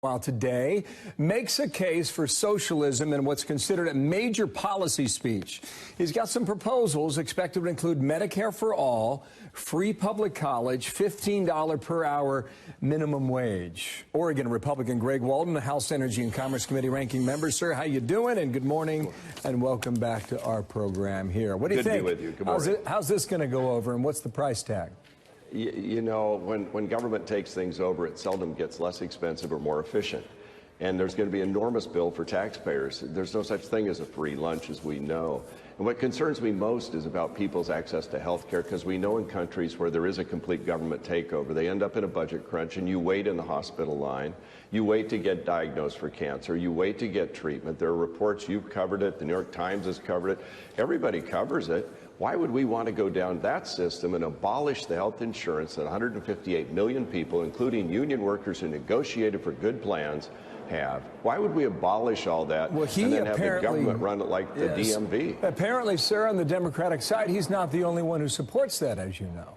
While today makes a case for socialism in what's considered a major policy speech. He's got some proposals expected to include Medicare for all, free public college, $15 per hour minimum wage. Oregon Republican Greg Walden, the House Energy and Commerce Committee ranking member. Sir, how you doing? And good morning, and welcome back to our program here. What do you think? Good to be with you. Good morning. How's this going to go over, and what's the price tag? You know, when government takes things over, it seldom gets less expensive or more efficient. And there's going to be an enormous bill for taxpayers. There's no such thing as a free lunch, as we know. And what concerns me most is about people's access to health care, because we know in countries where there is a complete government takeover, they end up in a budget crunch, and you wait in the hospital line. You wait to get diagnosed for cancer. You wait to get treatment. There are reports, you've covered it, the New York Times has covered it. Everybody covers it. Why would we want to go down that system and abolish the health insurance that 158 million people, including union workers who negotiated for good plans, have? Why would we abolish all that and then have the government run it like the DMV? Apparently, sir, on the Democratic side, he's not the only one who supports that, as you know.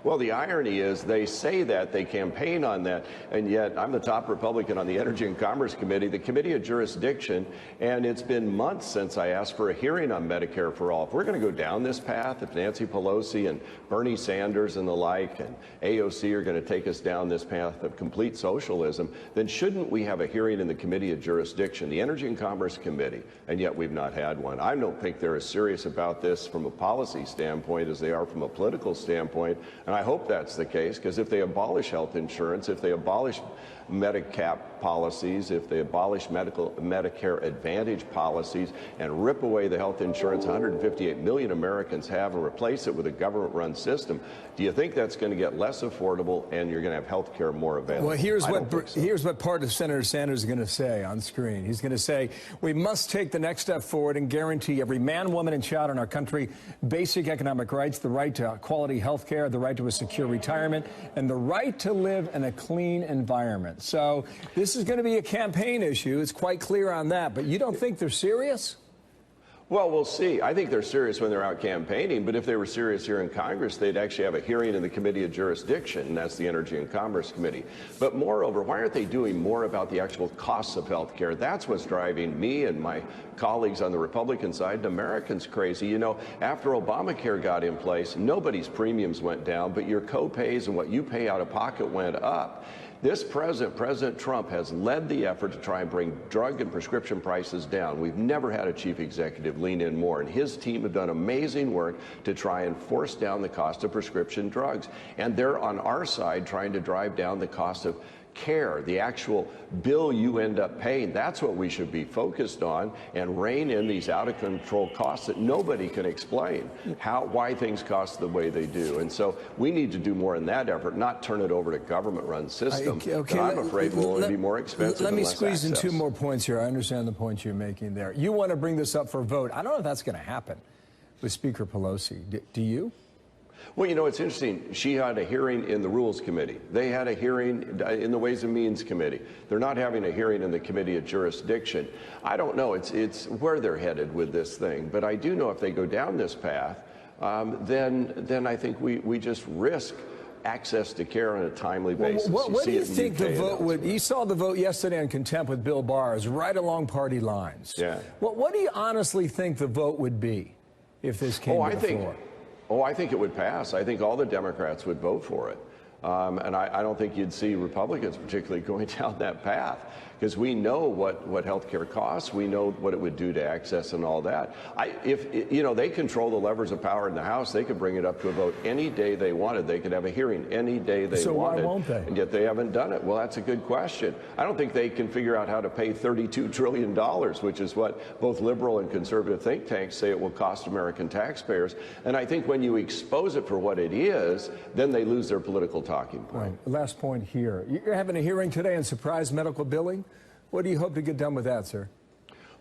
Well, the irony is they say that, they campaign on that, and yet I'm the top Republican on the Energy and Commerce Committee, the Committee of Jurisdiction, and it's been months since I asked for a hearing on Medicare for all. If we're going to go down this path, if Nancy Pelosi and Bernie Sanders and the like and AOC are going to take us down this path of complete socialism, then shouldn't we have a hearing in the Committee of Jurisdiction, the Energy and Commerce Committee? And yet we've not had one. I don't think they're as serious about this from a policy standpoint as they are from a political standpoint. And I hope that's the case, because if they abolish health insurance, if they abolish Medicare policies, if they abolish Medicare Advantage policies and rip away the health insurance 158 million Americans have and replace it with a government-run system, do you think that's going to get less affordable and you're going to have health care more available? Well, here's what part of Senator Sanders is going to say on screen. He's going to say, we must take the next step forward and guarantee every man, woman, and child in our country basic economic rights, the right to quality health care, the right to a secure retirement, and the right to live in a clean environment. So this is going to be a campaign issue. It's quite clear on that. But you don't think they're serious? Well, we'll see. I think they're serious when they're out campaigning, but if they were serious here in Congress, they'd actually have a hearing in the Committee of Jurisdiction, and that's the Energy and Commerce Committee. But moreover, why aren't they doing more about the actual costs of health care? That's what's driving me and my colleagues on the Republican side and Americans crazy. You know, after Obamacare got in place, nobody's premiums went down, but your co-pays and what you pay out of pocket went up. This President Trump, has led the effort to try and bring drug and prescription prices down. We've never had a chief executive lean in more, and his team have done amazing work to try and force down the cost of prescription drugs. And they're on our side trying to drive down the cost of care, the actual bill you end up paying. That's what we should be focused on, and rein in these out-of-control costs that nobody can explain why things cost the way they do. And so we need to do more in that effort, not turn it over to government-run system. Okay, I'm afraid will only be more expensive. Let me squeeze in two more points here. I understand the points you're making there. You want to bring this up for a vote. I don't know if that's going to happen with Speaker Pelosi. Do you? Well, you know, it's interesting. She had a hearing in the Rules Committee. They had a hearing in the Ways and Means Committee. They're not having a hearing in the Committee of Jurisdiction. I don't know. It's where they're headed with this thing. But I do know if they go down this path, then I think we just risk access to care on a timely basis. What do you think the vote would? You saw the vote yesterday on contempt with Bill Barr, right along party lines. Yeah. What do you honestly think the vote would be if this came to the floor? I think it would pass. I think all the Democrats would vote for it. And I don't think you'd see Republicans particularly going down that path, because we know what health care costs. We know what it would do to access and all that. If you know, they control the levers of power in the House, they could bring it up to a vote any day they wanted. They could have a hearing any day they wanted. So why won't they? And yet they haven't done it. Well, that's a good question. I don't think they can figure out how to pay $32 trillion, which is what both liberal and conservative think tanks say it will cost American taxpayers. And I think when you expose it for what it is, then they lose their political talking point. Right. Last point here. You're having a hearing today on surprise medical billing. What do you hope to get done with that, sir?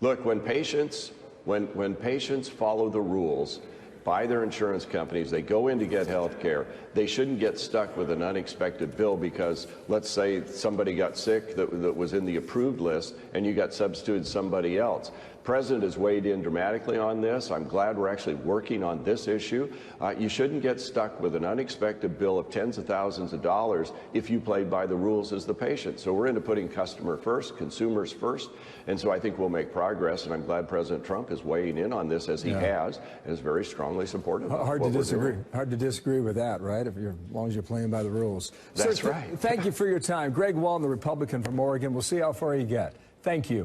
Look, when patients follow the rules by their insurance companies, they go in to get health care, they shouldn't get stuck with an unexpected bill because, let's say, somebody got sick that was in the approved list and you got substituted somebody else. President has weighed in dramatically on this. I'm glad we're actually working on this issue. You shouldn't get stuck with an unexpected bill of tens of thousands of dollars if you played by the rules as the patient. So we're into putting customer first, consumers first, and so I think we'll make progress, and I'm glad President Trump is weighing in on this as he has, and is very strongly supportive of Hard what to we're disagree. doing. Hard to disagree with that, right? As long as you're playing by the rules. That's Sir, right. Thank you for your time. Greg Walden, the Republican from Oregon. We'll see how far you get. Thank you.